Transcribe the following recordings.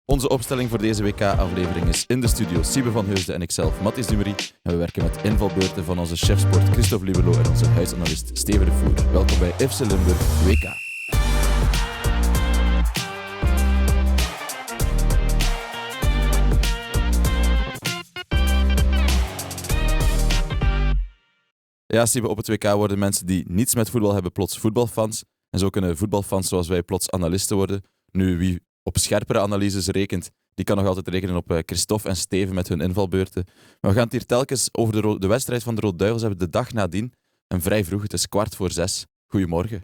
Onze opstelling voor deze WK-aflevering is in de studio Siebe van Heusden en ikzelf, Mathis Dumery. En we werken met invalbeurten van onze chef sport Christophe Libello en onze huisanalist Steven de Voer. Welkom bij FC Limburg WK. Ja, Siebe, op het WK worden mensen die niets met voetbal hebben plots voetbalfans. En zo kunnen voetbalfans zoals wij plots analisten worden. Nu, wie op scherpere analyses rekent, die kan nog altijd rekenen op Christophe en Steven met hun invalbeurten. Maar we gaan het hier telkens over de wedstrijd van de Rode Duivels hebben de dag nadien. En vrij vroeg, het is 5:15. Goedemorgen.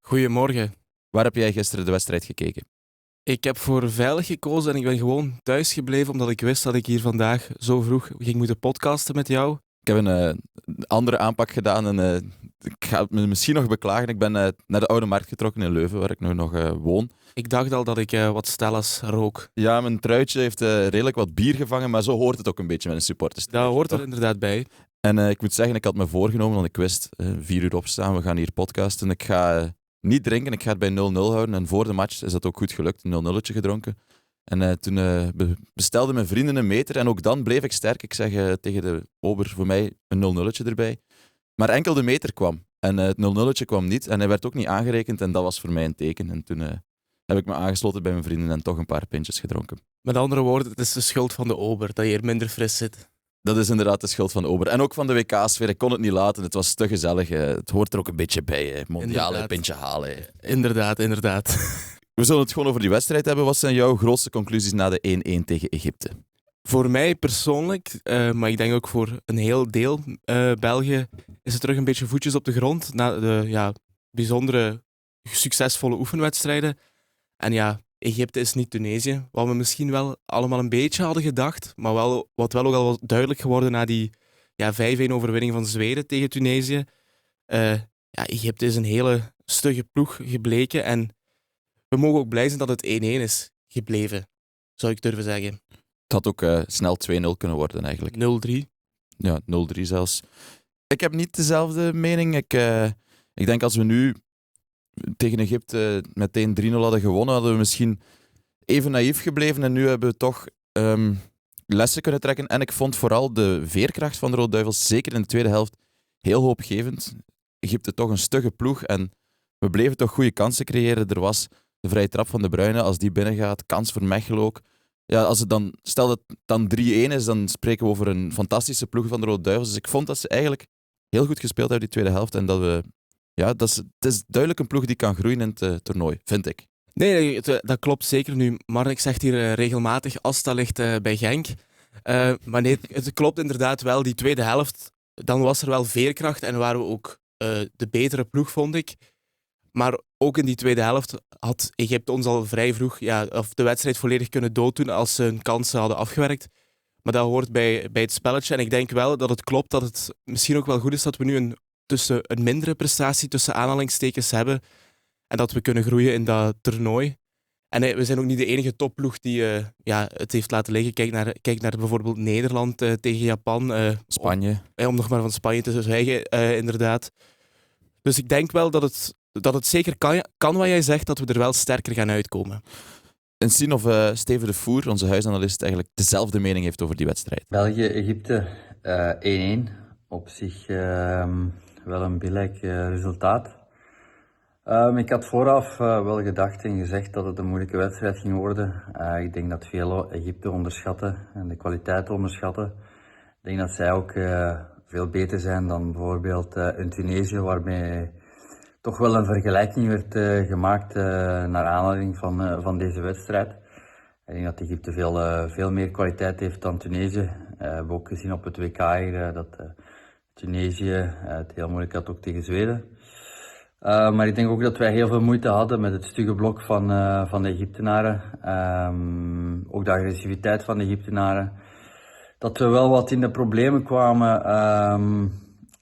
Goedemorgen. Waar heb jij gisteren de wedstrijd gekeken? Ik heb voor veilig gekozen en ik ben gewoon thuis gebleven omdat ik wist dat ik hier vandaag zo vroeg ging moeten podcasten met jou. Ik heb een andere aanpak gedaan en ik ga het me misschien nog beklagen. Ik ben naar de Oude Markt getrokken in Leuven, waar ik nu nog woon. Ik dacht al dat ik wat Stellas rook. Ja, mijn truitje heeft redelijk wat bier gevangen, maar zo hoort het ook een beetje met een supporters. Dat hoort er inderdaad bij. En ik moet zeggen, ik had me voorgenomen, want ik wist 4 uur opstaan, we gaan hier podcasten. Ik ga niet drinken, ik ga het bij 0-0 houden. En voor de match is dat ook goed gelukt, een 0-0'tje gedronken. En toen bestelden mijn vrienden een meter en ook dan bleef ik sterk. Ik zeg tegen de ober voor mij een 0-0'tje erbij. Maar enkel de meter kwam. En het 0-0'tje kwam niet en hij werd ook niet aangerekend en dat was voor mij een teken. En toen heb ik me aangesloten bij mijn vrienden en toch een paar pintjes gedronken. Met andere woorden, het is de schuld van de ober dat je hier minder fris zit. Dat is inderdaad de schuld van de ober. En ook van de WK-sfeer. Ik kon het niet laten. Het was te gezellig. Het hoort er ook een beetje bij. Mondiale pintje halen. Inderdaad. We zullen het gewoon over die wedstrijd hebben. Wat zijn jouw grootste conclusies na de 1-1 tegen Egypte? Voor mij persoonlijk, maar ik denk ook voor een heel deel België, is het terug een beetje voetjes op de grond na de bijzondere, succesvolle oefenwedstrijden. En ja, Egypte is niet Tunesië, wat we misschien wel allemaal een beetje hadden gedacht, maar wat wel ook al duidelijk geworden na die 5-1 overwinning van Zweden tegen Tunesië. Egypte is een hele stugge ploeg gebleken en we mogen ook blij zijn dat het 1-1 is gebleven, zou ik durven zeggen. Het had ook snel 2-0 kunnen worden eigenlijk. 0-3. Ja, 0-3 zelfs. Ik heb niet dezelfde mening. Ik denk als we nu tegen Egypte meteen 3-0 hadden gewonnen, hadden we misschien even naïef gebleven. En nu hebben we toch lessen kunnen trekken. En ik vond vooral de veerkracht van de Rode Duivels, zeker in de tweede helft, heel hoopgevend. Egypte toch een stugge ploeg en we bleven toch goede kansen creëren. Er was de vrije trap van De Bruyne, als die binnengaat, kans voor Mechelen ook. Ja, als het dan, stel dat het dan 3-1 is, dan spreken we over een fantastische ploeg van de Rode Duivels. Dus ik vond dat ze eigenlijk heel goed gespeeld hebben die tweede helft. En dat we... Ja, het is duidelijk een ploeg die kan groeien in het toernooi, vind ik. Nee, dat klopt zeker nu. Marnik zegt hier regelmatig, Asta ligt bij Genk. Maar nee, het klopt inderdaad wel. Die tweede helft, dan was er wel veerkracht en waren we ook de betere ploeg, vond ik. Maar ook in die tweede helft had Egypte ons al vrij vroeg of de wedstrijd volledig kunnen dooddoen als ze hun kansen hadden afgewerkt. Maar dat hoort bij het spelletje. En ik denk wel dat het klopt dat het misschien ook wel goed is dat we nu een mindere prestatie tussen aanhalingstekens hebben en dat we kunnen groeien in dat toernooi. En we zijn ook niet de enige topploeg die het heeft laten liggen. Kijk naar bijvoorbeeld Nederland tegen Japan. Spanje. Om nog maar van Spanje te zwijgen, inderdaad. Dus ik denk wel dat het zeker kan wat jij zegt, dat we er wel sterker gaan uitkomen. En zien of Steven de Voer, onze huisanalist, eigenlijk dezelfde mening heeft over die wedstrijd. België-Egypte 1-1. Op zich wel een billijk resultaat. Ik had vooraf wel gedacht en gezegd dat het een moeilijke wedstrijd ging worden. Ik denk dat veel Egypte onderschatten en de kwaliteit onderschatten. Ik denk dat zij ook veel beter zijn dan bijvoorbeeld in Tunesië, waarmee toch wel een vergelijking werd gemaakt naar aanleiding van deze wedstrijd. Ik denk dat Egypte veel meer kwaliteit heeft dan Tunesië. We hebben ook gezien op het WK hier dat Tunesië het heel moeilijk had ook tegen Zweden. Maar ik denk ook dat wij heel veel moeite hadden met het stugge blok van de Egyptenaren. Ook de agressiviteit van de Egyptenaren. Dat we wel wat in de problemen kwamen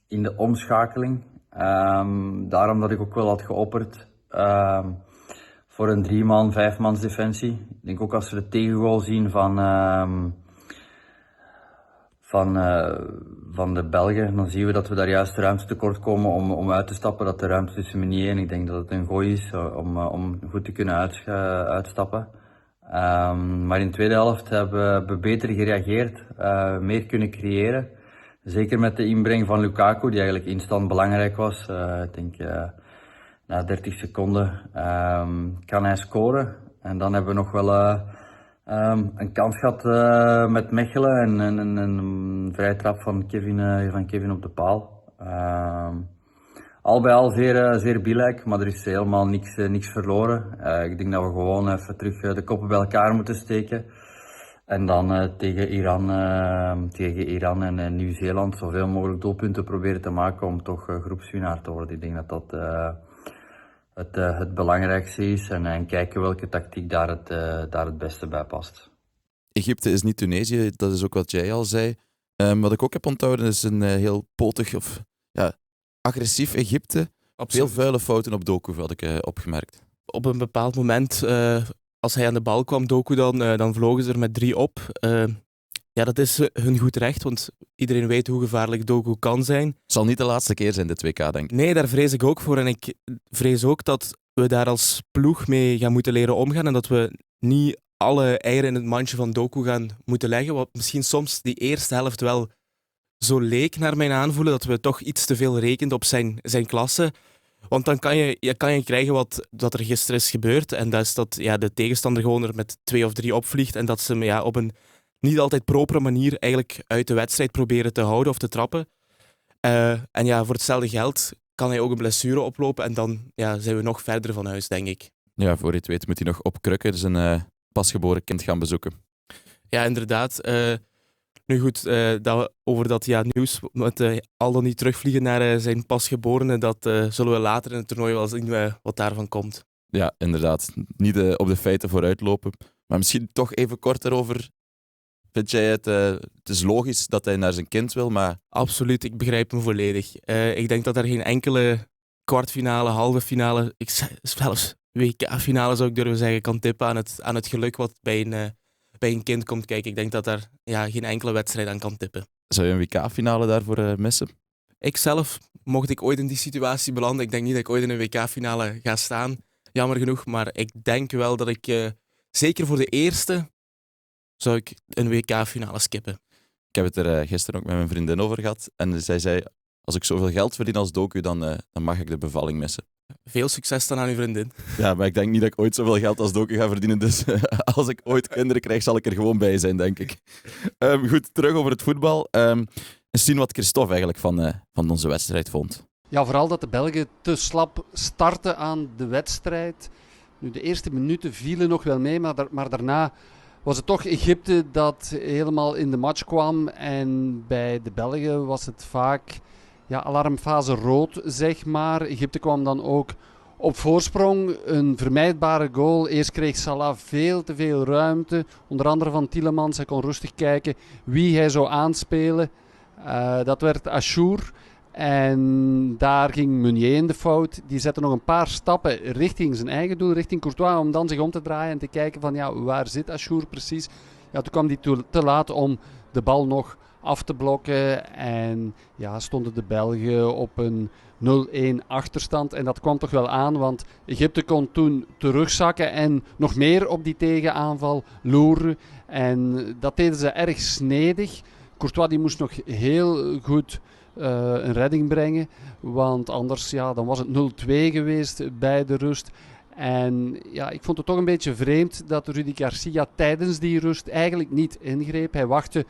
in de omschakeling. Daarom dat ik ook wel had geopperd voor een 3-man, 5-mans defensie. Ik denk ook als we de tegengoal zien van de Belgen, dan zien we dat we daar juist ruimte tekort komen om uit te stappen. Dat de ruimte tussen Meunier en ik denk dat het een gooi is om goed te kunnen uitstappen. Maar in de tweede helft hebben we beter gereageerd, meer kunnen creëren. Zeker met de inbreng van Lukaku, die eigenlijk instant belangrijk was. Ik denk na 30 seconden kan hij scoren. En dan hebben we nog wel een kans gehad met Mechelen en een vrije trap van Kevin op de paal. Al bij al zeer billijk, maar er is helemaal niks verloren. Ik denk dat we gewoon even terug de koppen bij elkaar moeten steken. En dan tegen Iran en Nieuw-Zeeland zoveel mogelijk doelpunten proberen te maken om toch groepswinnaar te worden. Ik denk dat het belangrijkste is en kijken welke tactiek daar het beste bij past. Egypte is niet Tunesië, dat is ook wat jij al zei. Wat ik ook heb onthouden is een heel potig of agressief Egypte. Absoluut. Veel vuile fouten op Doku, had ik opgemerkt. Op een bepaald moment, als hij aan de bal kwam, Doku, dan vlogen ze er met 3 op. Dat is hun goed recht, want iedereen weet hoe gevaarlijk Doku kan zijn. Het zal niet de laatste keer zijn, dit WK, denk ik. Nee, daar vrees ik ook voor. En ik vrees ook dat we daar als ploeg mee gaan moeten leren omgaan en dat we niet alle eieren in het mandje van Doku gaan moeten leggen, wat misschien soms die eerste helft wel zo leek naar mijn aanvoelen, dat we toch iets te veel rekenden op zijn klasse. Want dan kan je krijgen wat er gisteren is gebeurd. En dat is dat de tegenstander gewoon er met 2 of 3 opvliegt en dat ze hem op een niet altijd propere manier eigenlijk uit de wedstrijd proberen te houden of te trappen. En voor hetzelfde geld kan hij ook een blessure oplopen en dan zijn we nog verder van huis, denk ik. Ja, voor je het weet moet hij nog op krukken zijn pasgeboren kind gaan bezoeken. Ja, inderdaad. Nu goed, over dat nieuws met al dan niet terugvliegen naar zijn pasgeborene, dat zullen we later in het toernooi wel zien wat daarvan komt. Ja, inderdaad. Niet op de feiten vooruitlopen. Maar misschien toch even kort erover. Vind jij het is logisch dat hij naar zijn kind wil, maar... Absoluut, ik begrijp hem volledig. Ik denk dat er geen enkele kwartfinale, halve finale, zelfs WK-finale zou ik durven zeggen, kan tippen aan het geluk wat bij een kind komt kijken. Ik denk dat daar geen enkele wedstrijd aan kan tippen. Zou je een WK-finale daarvoor missen? Ikzelf, mocht ik ooit in die situatie belanden, ik denk niet dat ik ooit in een WK-finale ga staan, jammer genoeg, maar ik denk wel dat ik, zeker voor de eerste, zou ik een WK-finale skippen. Ik heb het er gisteren ook met mijn vriendin over gehad en zij zei, als ik zoveel geld verdien als Doku, dan mag ik de bevalling missen. Veel succes dan aan uw vriendin. Ja, maar ik denk niet dat ik ooit zoveel geld als Doku ga verdienen. Dus als ik ooit kinderen krijg, zal ik er gewoon bij zijn, denk ik. Goed, terug over het voetbal. Eens zien wat Christophe eigenlijk van onze wedstrijd vond. Ja, vooral dat de Belgen te slap starten aan de wedstrijd. Nu, de eerste minuten vielen nog wel mee, maar daarna was het toch Egypte dat helemaal in de match kwam. En bij de Belgen was het vaak alarmfase rood, zeg maar. Egypte kwam dan ook op voorsprong. Een vermijdbare goal. Eerst kreeg Salah veel te veel ruimte. Onder andere van Tielemans. Hij kon rustig kijken wie hij zou aanspelen. Dat werd Achour. En daar ging Meunier in de fout. Die zette nog een paar stappen richting zijn eigen doel, richting Courtois, om dan zich om te draaien en te kijken van waar zit Achour precies. Ja, toen kwam hij te laat om de bal nog af te blokken en stonden de Belgen op een 0-1 achterstand. En dat kwam toch wel aan, want Egypte kon toen terugzakken en nog meer op die tegenaanval loeren. En dat deden ze erg snedig. Courtois die moest nog heel goed een redding brengen, want anders dan was het 0-2 geweest bij de rust. En ik vond het toch een beetje vreemd dat Rudi Garcia tijdens die rust eigenlijk niet ingreep. Hij wachtte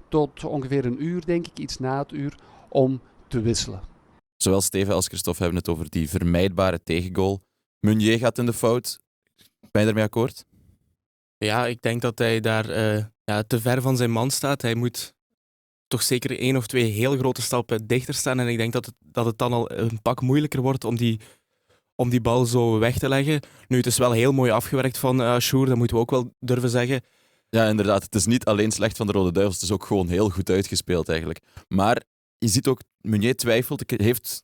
tot ongeveer een uur, denk ik, iets na het uur, om te wisselen. Zowel Steven als Christophe hebben het over die vermijdbare tegengoal. Meunier gaat in de fout. Ben je daarmee akkoord? Ja, ik denk dat hij daar te ver van zijn man staat. Hij moet toch zeker 1 of 2 heel grote stappen dichter staan. En ik denk dat het dan al een pak moeilijker wordt om die bal zo weg te leggen. Nu, het is wel heel mooi afgewerkt van Achour, dat moeten we ook wel durven zeggen. Ja, inderdaad. Het is niet alleen slecht van de Rode Duivels, het is ook gewoon heel goed uitgespeeld eigenlijk. Maar je ziet ook, Meunier twijfelt,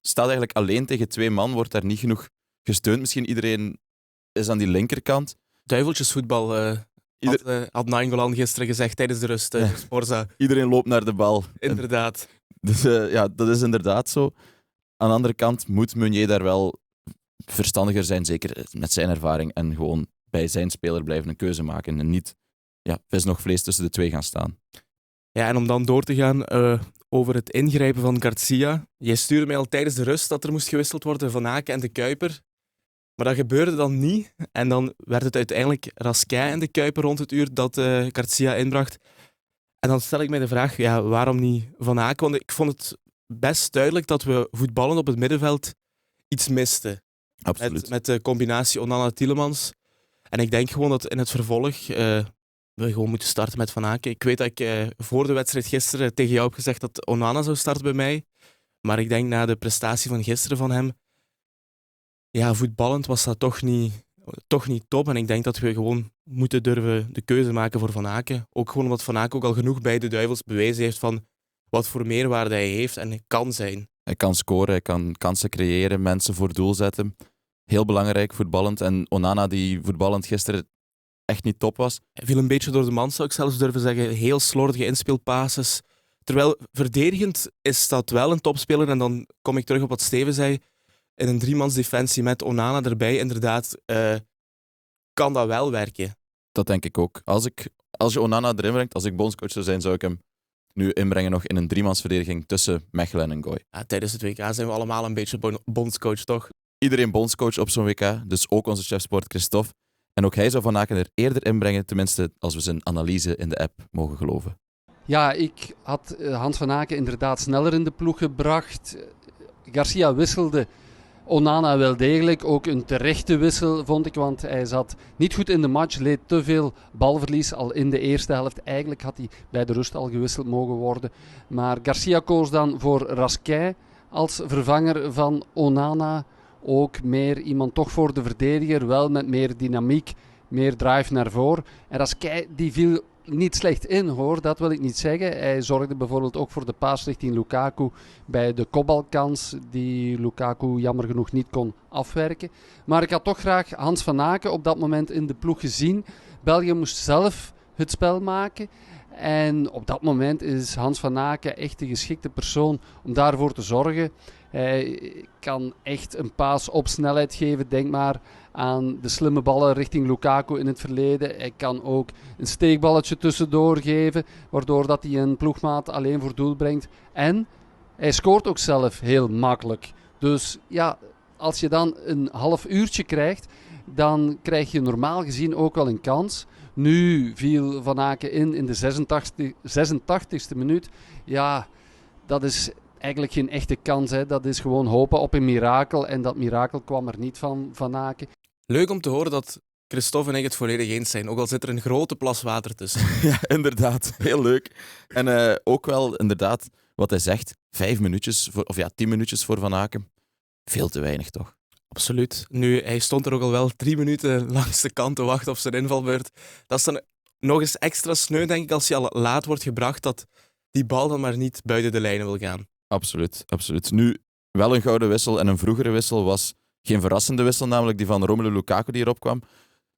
staat eigenlijk alleen tegen 2 man, wordt daar niet genoeg gesteund. Misschien iedereen is aan die linkerkant. Duiveltjesvoetbal had Nainggolan gisteren gezegd tijdens de rust, Sporza. Iedereen loopt naar de bal. Inderdaad. Dus dat is inderdaad zo. Aan de andere kant moet Meunier daar wel verstandiger zijn, zeker met zijn ervaring, en gewoon bij zijn speler blijven een keuze maken en niet vis nog vlees tussen de twee gaan staan. Ja, en om dan door te gaan over het ingrijpen van Garcia. Jij stuurde mij al tijdens de rust dat er moest gewisseld worden van Aken en de Kuiper. Maar dat gebeurde dan niet. En dan werd het uiteindelijk Raskin en de Kuiper rond het uur dat Garcia inbracht. En dan stel ik mij de vraag, waarom niet Van Aken? Want ik vond het best duidelijk dat we voetballen op het middenveld iets misten. Absoluut. Met de combinatie Onana-Tielemans. En ik denk gewoon dat in het vervolg we gewoon moeten starten met Van Aken. Ik weet dat ik voor de wedstrijd gisteren tegen jou heb gezegd dat Onana zou starten bij mij. Maar ik denk na de prestatie van gisteren van hem, voetballend was dat toch niet top. En ik denk dat we gewoon moeten durven de keuze maken voor Van Aken. Ook gewoon omdat Van Aken ook al genoeg bij de Duivels bewezen heeft van wat voor meerwaarde hij heeft en kan zijn. Hij kan scoren, hij kan kansen creëren, mensen voor doel zetten. Heel belangrijk, voetballend. En Onana, die voetballend gisteren echt niet top was. Hij viel een beetje door de mand, zou ik zelfs durven zeggen. Heel slordige inspeelpasses. Terwijl verdedigend is dat wel een topspeler. En dan kom ik terug op wat Steven zei. In een driemansdefensie met Onana erbij, inderdaad, kan dat wel werken. Dat denk ik ook. Als je Onana erin brengt, als ik bondscoach zou zijn, zou ik hem nu inbrengen nog in een driemansverdediging tussen Mechelen en Goy. Ja, tijdens het WK zijn we allemaal een beetje bondscoach, toch? Iedereen bondscoach op zo'n WK, dus ook onze chef sport Christophe. En ook hij zou Van Aken er eerder inbrengen, tenminste als we zijn analyse in de app mogen geloven. Ja, ik had Hans van Aken inderdaad sneller in de ploeg gebracht. Garcia wisselde Onana wel degelijk. Ook een terechte wissel vond ik, want hij zat niet goed in de match. Leed te veel balverlies al in de eerste helft. Eigenlijk had hij bij de rust al gewisseld mogen worden. Maar Garcia koos dan voor Raskin als vervanger van Onana. Ook meer iemand toch voor de verdediger, wel met meer dynamiek, meer drive naar voren. En Raskin die viel niet slecht in, hoor, dat wil ik niet zeggen. Hij zorgde bijvoorbeeld ook voor de paas richting Lukaku bij de kopbalkans die Lukaku jammer genoeg niet kon afwerken. Maar ik had toch graag Hans van Aken op dat moment in de ploeg gezien. België moest zelf het spel maken. En op dat moment is Hans van Aken echt de geschikte persoon om daarvoor te zorgen. Hij kan echt een paas op snelheid geven. Denk maar aan de slimme ballen richting Lukaku in het verleden. Hij kan ook een steekballetje tussendoor geven, waardoor dat hij een ploegmaat alleen voor doel brengt. En hij scoort ook zelf heel makkelijk. Dus ja, als je dan een half uurtje krijgt, dan krijg je normaal gezien ook wel een kans. Nu viel Van Aken in de 86e minuut. Ja, dat is eigenlijk geen echte kans. Hè. Dat is gewoon hopen op een mirakel. En dat mirakel kwam er niet van Van Aken. Leuk om te horen dat Christophe en ik het volledig eens zijn. Ook al zit er een grote plas water tussen. Ja, inderdaad. Heel leuk. En ook wel inderdaad wat hij zegt. 5 minuutjes, 10 minuutjes voor Van Aken. Veel te weinig, toch? Absoluut. Nu, hij stond er ook al wel 3 minuten langs de kant te wachten op zijn invalbeurt. Dat is dan nog eens extra sneu, denk ik, als je al laat wordt gebracht, dat die bal dan maar niet buiten de lijnen wil gaan. Absoluut, absoluut. Nu, wel een gouden wissel en een vroegere wissel was geen verrassende wissel, namelijk die van Romelu Lukaku die erop kwam.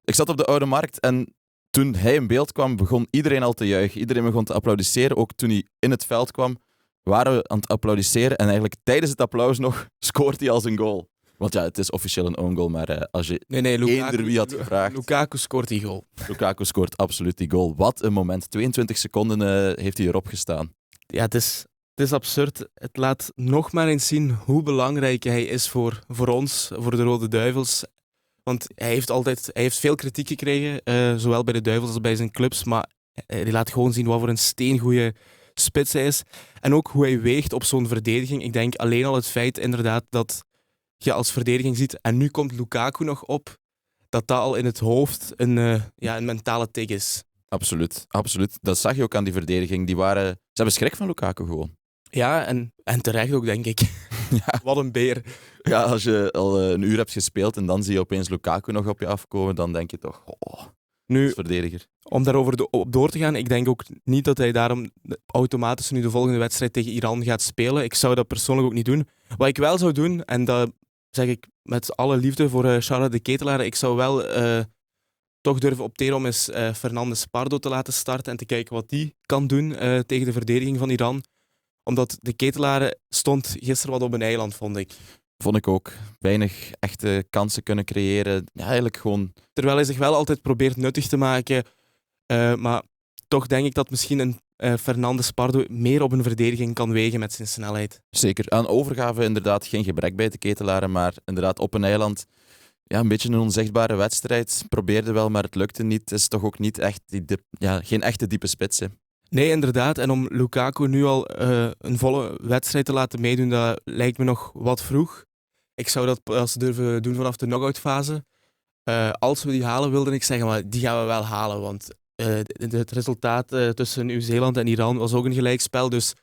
Ik zat op de Oude Markt en toen hij in beeld kwam, begon iedereen al te juichen. Iedereen begon te applaudisseren. Ook toen hij in het veld kwam, waren we aan het applaudisseren. En eigenlijk tijdens het applaus nog scoort hij als een goal. Want ja, het is officieel een own goal, maar als je eender wie had gevraagd... Lukaku scoort die goal. Lukaku scoort absoluut die goal. Wat een moment. 22 seconden heeft hij erop gestaan. Ja, het is absurd. Het laat nog maar eens zien hoe belangrijk hij is voor ons, voor de Rode Duivels. Want hij heeft veel kritiek gekregen, zowel bij de Duivels als bij zijn clubs. Maar hij laat gewoon zien wat voor een steengoeie spits hij is. En ook hoe hij weegt op zo'n verdediging. Ik denk alleen al het feit inderdaad dat je als verdediging ziet, en nu komt Lukaku nog op, dat al in het hoofd een mentale tik is. Absoluut, absoluut. Dat zag je ook aan die verdediging. Ze hebben schrik van Lukaku gewoon. Ja, en terecht ook, denk ik. Ja. Wat een beer. Ja, als je al een uur hebt gespeeld en dan zie je opeens Lukaku nog op je afkomen, dan denk je toch, Nu, als verdediger. Om daarover op door te gaan, ik denk ook niet dat hij daarom automatisch nu de volgende wedstrijd tegen Iran gaat spelen. Ik zou dat persoonlijk ook niet doen. Wat ik wel zou doen, en dat zeg ik met alle liefde voor Charles de Ketelaar, ik zou wel toch durven opteren om eens Fernandes Pardo te laten starten en te kijken wat die kan doen tegen de verdediging van Iran. Omdat de Ketelaar stond gisteren wat op een eiland, vond ik. Vond ik ook. Weinig echte kansen kunnen creëren. Ja, eigenlijk gewoon... Terwijl hij zich wel altijd probeert nuttig te maken. Maar toch denk ik dat misschien een Fernandes Pardo meer op een verdediging kan wegen met zijn snelheid. Zeker. Aan overgave inderdaad geen gebrek bij de Ketelaren, maar inderdaad op een eiland... Ja, een beetje een onzichtbare wedstrijd. Probeerde wel, maar het lukte niet. Het is toch ook niet echt geen echte diepe spits. Hè. Nee, inderdaad. En om Lukaku nu al een volle wedstrijd te laten meedoen, dat lijkt me nog wat vroeg. Ik zou dat pas durven doen vanaf de knock-out fase. Als we die halen, wilde ik zeggen, maar die gaan we wel halen. Want het resultaat tussen Nieuw-Zeeland en Iran was ook een gelijkspel. Dus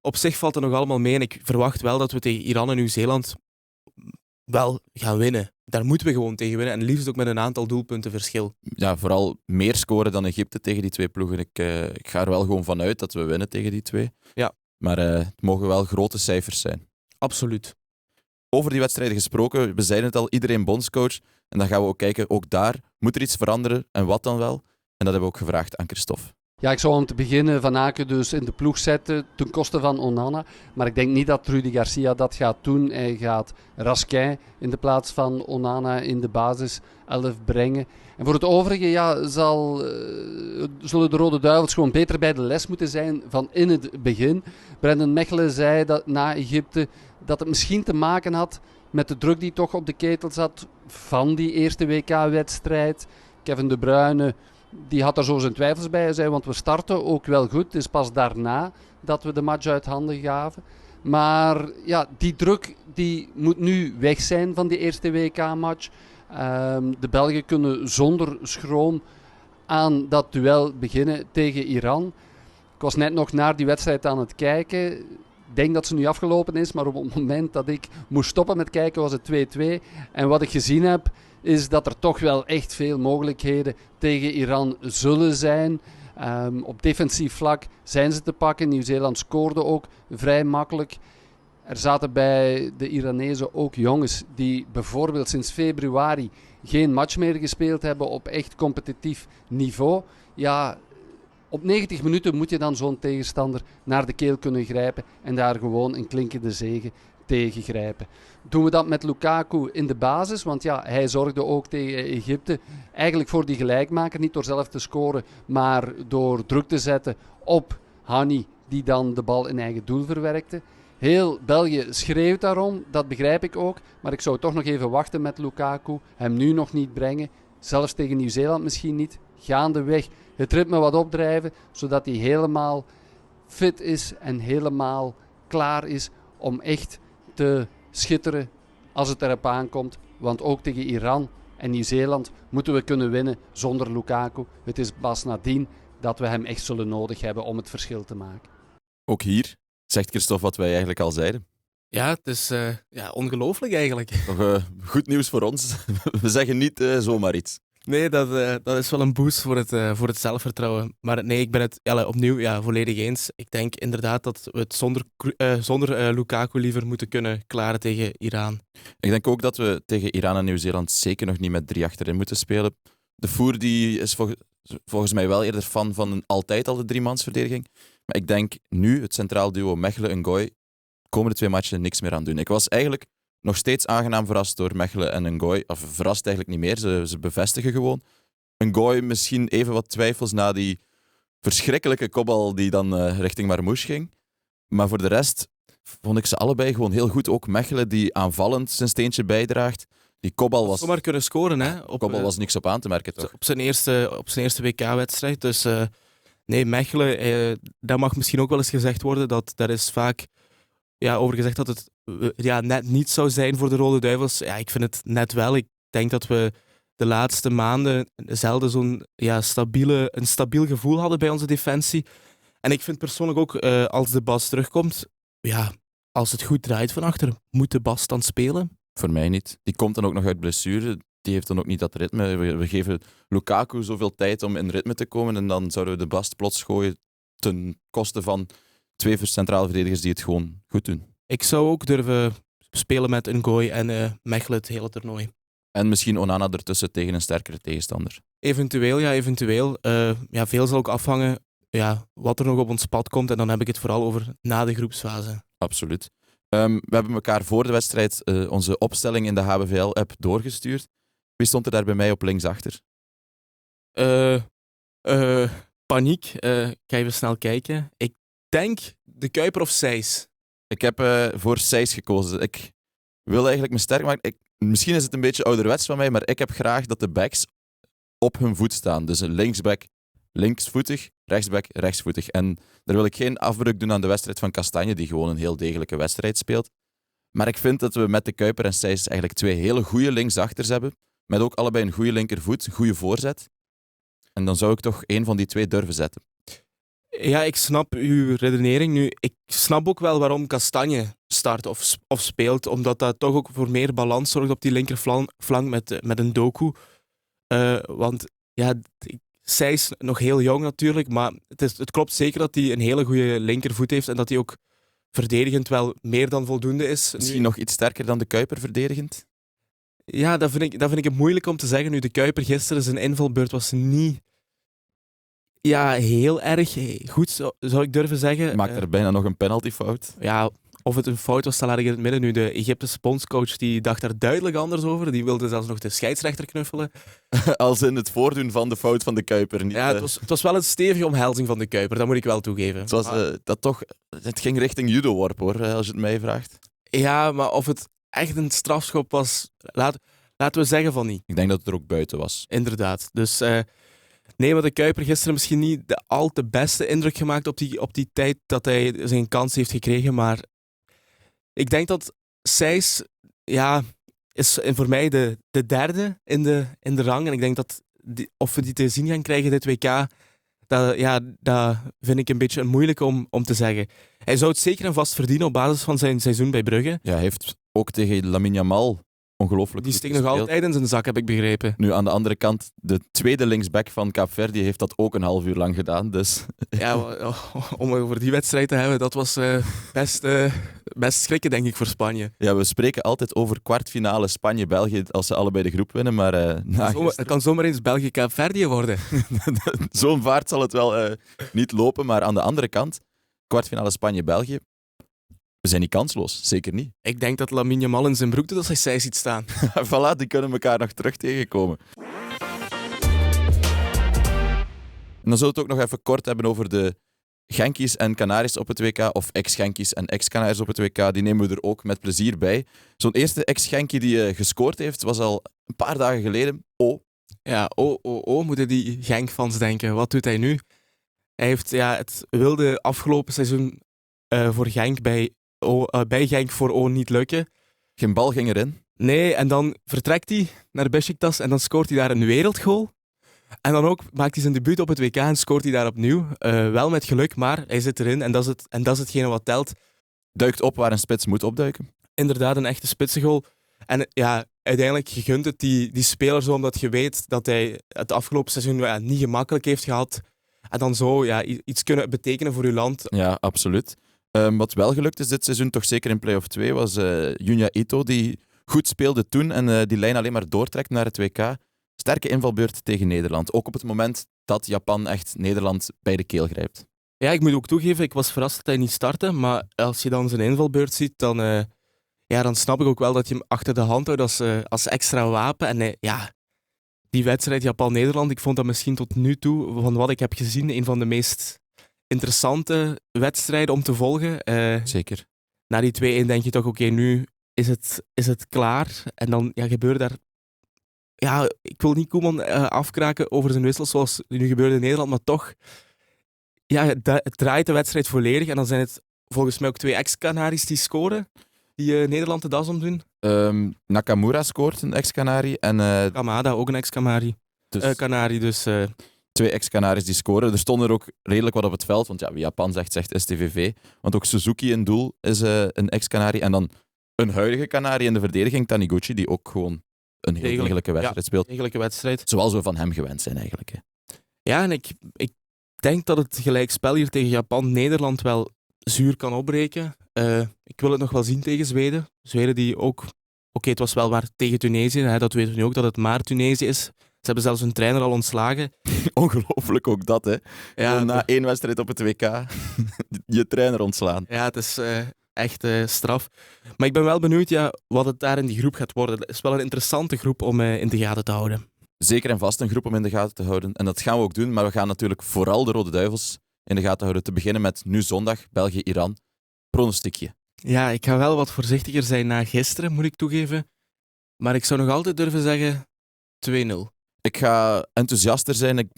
op zich valt het nog allemaal mee. En ik verwacht wel dat we tegen Iran en Nieuw-Zeeland wel gaan winnen. Daar moeten we gewoon tegen winnen. En liefst ook met een aantal doelpunten verschil. Ja, vooral meer scoren dan Egypte tegen die twee ploegen. Ik ga er wel gewoon van uit dat we winnen tegen die twee. Ja. Maar het mogen wel grote cijfers zijn. Absoluut. Over die wedstrijden gesproken, we zeiden het al, iedereen bondscoach. En dan gaan we ook kijken, ook daar moet er iets veranderen. En wat dan wel? En dat hebben we ook gevraagd aan Christophe. Ja, ik zou om te beginnen Van Aken dus in de ploeg zetten ten koste van Onana. Maar ik denk niet dat Rudy Garcia dat gaat doen. Hij gaat Raskin in de plaats van Onana in de basis 11 brengen. En voor het overige zullen de Rode Duivels gewoon beter bij de les moeten zijn van in het begin. Brendan Mechelen zei dat na Egypte dat het misschien te maken had met de druk die toch op de ketel zat van die eerste WK-wedstrijd. Kevin De Bruyne... Die had er zo zijn twijfels bij, zei, want we starten ook wel goed. Het is pas daarna dat we de match uit handen gaven. Maar ja, die druk die moet nu weg zijn van die eerste WK-match. De Belgen kunnen zonder schroom aan dat duel beginnen tegen Iran. Ik was net nog naar die wedstrijd aan het kijken. Ik denk dat ze nu afgelopen is, maar op het moment dat ik moest stoppen met kijken was het 2-2. En wat ik gezien heb, is dat er toch wel echt veel mogelijkheden tegen Iran zullen zijn. Op defensief vlak zijn ze te pakken. Nieuw-Zeeland scoorde ook vrij makkelijk. Er zaten bij de Iranezen ook jongens die bijvoorbeeld sinds februari geen match meer gespeeld hebben op echt competitief niveau. Ja, op 90 minuten moet je dan zo'n tegenstander naar de keel kunnen grijpen en daar gewoon een klinkende zege tegen grijpen. Doen we dat met Lukaku in de basis, want ja, hij zorgde ook tegen Egypte eigenlijk voor die gelijkmaker, niet door zelf te scoren, maar door druk te zetten op Hani, die dan de bal in eigen doel verwerkte. Heel België schreeuwt daarom, dat begrijp ik ook, maar ik zou toch nog even wachten met Lukaku, hem nu nog niet brengen, zelfs tegen Nieuw-Zeeland misschien niet, gaandeweg het ritme wat opdrijven, zodat hij helemaal fit is en helemaal klaar is om echt te schitteren als het erop aankomt. Want ook tegen Iran en Nieuw-Zeeland moeten we kunnen winnen zonder Lukaku. Het is pas nadien dat we hem echt zullen nodig hebben om het verschil te maken. Ook hier zegt Christophe wat wij eigenlijk al zeiden. Ja, het is ongelooflijk eigenlijk. Toch goed nieuws voor ons. We zeggen niet zomaar iets. Nee, dat is wel een boost voor het zelfvertrouwen. Maar nee, ik ben het opnieuw volledig eens. Ik denk inderdaad dat we het zonder Lukaku liever moeten kunnen klaren tegen Iran. Ik denk ook dat we tegen Iran en Nieuw-Zeeland zeker nog niet met 3 achterin moeten spelen. De Voer die is volgens mij wel eerder fan van altijd al de 3-mansverdediging. Maar ik denk nu het centraal duo Mechelen en Ngoy komende 2 matchen niks meer aan doen. Ik was eigenlijk nog steeds aangenaam verrast door Mechelen en Ngoy. Of verrast eigenlijk niet meer, ze bevestigen gewoon. Ngoy misschien even wat twijfels na die verschrikkelijke kopbal die dan richting Marmouche ging. Maar voor de rest vond ik ze allebei gewoon heel goed. Ook Mechelen die aanvallend zijn steentje bijdraagt. Die kopbal was... Zomaar kunnen scoren, hè? Kopbal was niks op aan te merken, toch? Op zijn eerste WK-wedstrijd. Dus nee, Mechelen, dat mag misschien ook wel eens gezegd worden. Daar is vaak over gezegd dat het net niet zou zijn voor de Rode Duivels. Ja, ik vind het net wel. Ik denk dat we de laatste maanden zelden zo'n een stabiel gevoel hadden bij onze defensie. En ik vind persoonlijk ook, als de Bas terugkomt, als het goed draait van achter, moet de Bas dan spelen? Voor mij niet. Die komt dan ook nog uit blessure. Die heeft dan ook niet dat ritme. We geven Lukaku zoveel tijd om in ritme te komen en dan zouden we de Bast plots gooien ten koste van 2 centrale verdedigers die het gewoon goed doen. Ik zou ook durven spelen met Ngoy en Mechelen het hele toernooi. En misschien Onana ertussen tegen een sterkere tegenstander. Eventueel. Veel zal ook afhangen wat er nog op ons pad komt. En dan heb ik het vooral over na de groepsfase. Absoluut. We hebben elkaar voor de wedstrijd onze opstelling in de HBVL-app doorgestuurd. Wie stond er daar bij mij op linksachter? Paniek. Ik ga even snel kijken. Ik denk de Kuiper of Sijs. Ik heb voor Sijs gekozen. Ik wil eigenlijk me sterk maken. Misschien is het een beetje ouderwets van mij, maar ik heb graag dat de backs op hun voet staan. Dus een linksback linksvoetig, rechtsback rechtsvoetig. En daar wil ik geen afbreuk doen aan de wedstrijd van Kastanje, die gewoon een heel degelijke wedstrijd speelt. Maar ik vind dat we met de Kuiper en Sijs eigenlijk 2 hele goede linksachters hebben. Met ook allebei een goede linkervoet, een goede voorzet. En dan zou ik toch 1 van die 2 durven zetten. Ja, ik snap uw redenering nu. Ik snap ook wel waarom Kastanje start of speelt, omdat dat toch ook voor meer balans zorgt op die linkerflank met een Doku. Want ja, zij is nog heel jong natuurlijk, maar het klopt zeker dat hij een hele goede linkervoet heeft en dat hij ook verdedigend wel meer dan voldoende is. Misschien nog iets sterker dan de Kuiper verdedigend? Ja, dat vind ik het moeilijk om te zeggen. Nu, de Kuiper gisteren, zijn invalbeurt was niet heel erg goed, zou ik durven zeggen. Maakt er bijna nog een penaltyfout. Ja, of het een fout was, dat laat ik in het midden. Nu, de Egyptische bondscoach die dacht daar duidelijk anders over. Die wilde zelfs nog de scheidsrechter knuffelen. Als in het voordoen van de fout van de Kuiper. Niet, ja, het was wel een stevige omhelzing van de Kuiper, dat moet ik wel toegeven. Het ging richting judoworp, hoor, als je het mij vraagt. Ja, maar of het echt een strafschop was, laten we zeggen van niet. Ik denk dat het er ook buiten was. Inderdaad. Dus nee, maar de Kuiper gisteren misschien niet de al te beste indruk gemaakt op die tijd dat hij zijn kans heeft gekregen, maar ik denk dat Sijs is voor mij de derde in de rang. En ik denk dat of we die te zien gaan krijgen dit WK, dat vind ik een beetje moeilijk om te zeggen. Hij zou het zeker en vast verdienen op basis van zijn seizoen bij Brugge. Ja, hij heeft ook tegen Lamine Yamal ongelooflijk Die goed steekt nog gespeeld. altijd in zijn zak, heb ik begrepen. Nu, aan de andere kant, de tweede linksback van Kaapverdi heeft dat ook een half uur lang gedaan. Dus Ja, om over die wedstrijd te hebben, dat was best schrikken, denk ik, voor Spanje. ja, we spreken altijd over kwartfinale Spanje-België als ze allebei de groep winnen, maar Het kan zomaar eens België-Kaapverdië worden. zo'n vaart zal het wel niet lopen. Maar aan de andere kant, kwartfinale Spanje-België, we zijn niet kansloos. Zeker niet. Ik denk dat Lamine Yamal in zijn broek doet als hij Sijs ziet staan. Voilà, die kunnen elkaar nog terug tegenkomen. En dan zullen we het ook nog even kort hebben over de Genkies en Canaris op het WK, of ex-Genkies en ex-Canaris op het WK. Die nemen we er ook met plezier bij. Zo'n eerste ex-Genkie die gescoord heeft, was al een paar dagen geleden. Ja, moeten die Genk-fans denken. Wat doet hij nu? Hij heeft het wilde afgelopen seizoen voor Genk bij Genk voor niet lukken. Geen bal ging erin. Nee, en dan vertrekt hij naar Beşiktaş en dan scoort hij daar een wereldgoal. En dan ook maakt hij zijn debuut op het WK en scoort hij daar opnieuw. Wel met geluk, maar hij zit erin en dat is hetgene wat telt. Duikt op waar een spits moet opduiken. Inderdaad, een echte spitsengoal. En ja, uiteindelijk, je gunt het die speler zo, omdat je weet dat hij het afgelopen seizoen niet gemakkelijk heeft gehad. En dan zo iets kunnen betekenen voor je land. Ja, absoluut. Wat wel gelukt is dit seizoen, toch zeker in play-off 2, was Junya Ito, die goed speelde toen en die lijn alleen maar doortrekt naar het WK. Sterke invalbeurt tegen Nederland. Ook op het moment dat Japan echt Nederland bij de keel grijpt. Ja, ik moet ook toegeven, ik was verrast dat hij niet startte. Maar als je dan zijn invalbeurt ziet, dan snap ik ook wel dat je hem achter de hand houdt als extra wapen. En die wedstrijd Japan-Nederland, ik vond dat misschien tot nu toe, van wat ik heb gezien, een van de meest interessante wedstrijden om te volgen. Zeker. Na die 2-1 denk je toch, oké, nu is het klaar. En dan gebeurde daar... Ja, ik wil niet Koeman afkraken over zijn wissels zoals nu gebeurde in Nederland, maar toch... Ja, het draait de wedstrijd volledig. En dan zijn het volgens mij ook 2 ex-Canaris die scoren, die Nederland de das omdoen. Nakamura scoort, een ex-Canari. En Kamada, ook een ex-Canari. Dus 2 ex-Canaris die scoren. Er stonden er ook redelijk wat op het veld, want wie Japan zegt STVV. Want ook Suzuki in doel is een ex-Canari. En dan een huidige Canari in de verdediging, Taniguchi, die ook gewoon een heel degelijke wedstrijd speelt. Degelijke wedstrijd. Zoals we van hem gewend zijn eigenlijk. Hè. Ja, en ik denk dat het gelijkspel hier tegen Japan-Nederland wel zuur kan opbreken. Ik wil het nog wel zien tegen Zweden. Zweden die ook... Oké, het was wel maar tegen Tunesië. Hè, dat weten we nu ook, dat het maar Tunesië is. Ze hebben zelfs hun trainer al ontslagen. Ongelooflijk ook dat, hè. Ja, na 1 wedstrijd op het WK je trainer ontslaan. Ja, het is echt straf. Maar ik ben wel benieuwd wat het daar in die groep gaat worden. Het is wel een interessante groep om in de gaten te houden. Zeker en vast een groep om in de gaten te houden. En dat gaan we ook doen, maar we gaan natuurlijk vooral de Rode Duivels in de gaten houden. Te beginnen met nu zondag, België-Iran. Pronostiekje. Ja, ik ga wel wat voorzichtiger zijn na gisteren, moet ik toegeven. Maar ik zou nog altijd durven zeggen 2-0. Ik ga enthousiaster zijn. Ik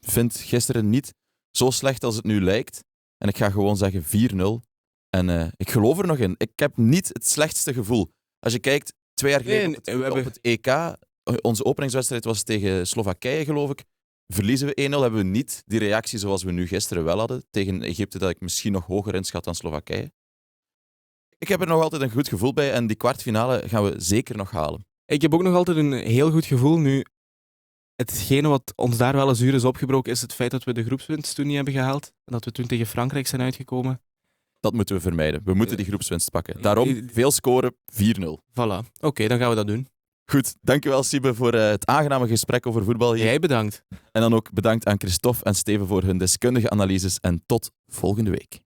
vind gisteren niet zo slecht als het nu lijkt. En ik ga gewoon zeggen 4-0. En ik geloof er nog in. Ik heb niet het slechtste gevoel. Als je kijkt, 2 jaar geleden op het EK, onze openingswedstrijd was tegen Slowakije, geloof ik. Verliezen we 1-0, hebben we niet die reactie zoals we nu gisteren wel hadden. Tegen Egypte, dat ik misschien nog hoger inschat dan Slowakije. Ik heb er nog altijd een goed gevoel bij en die kwartfinale gaan we zeker nog halen. Ik heb ook nog altijd een heel goed gevoel nu. Hetgene wat ons daar wel eens uur is opgebroken, is het feit dat we de groepswinst toen niet hebben gehaald. En dat we toen tegen Frankrijk zijn uitgekomen. Dat moeten we vermijden. We moeten die groepswinst pakken. Daarom veel scoren, 4-0. Voilà. Oké, dan gaan we dat doen. Goed, dankjewel Siebe voor het aangename gesprek over voetbal hier. Jij bedankt. En dan ook bedankt aan Christophe en Steven voor hun deskundige analyses en tot volgende week.